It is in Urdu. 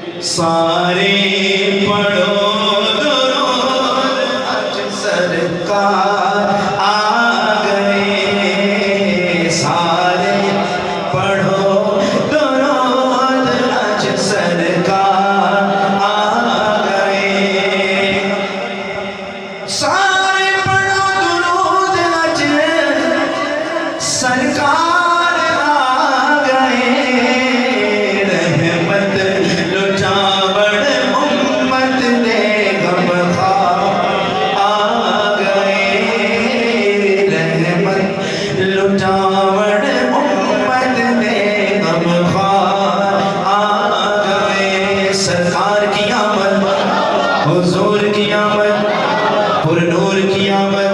سارے پڑھو درود آج سرکار آ گئے سارے پڑھو درود آج سرکار آ گئے سارے پڑھو درود آج سرکار حضور کی آمد پر نور کی آمد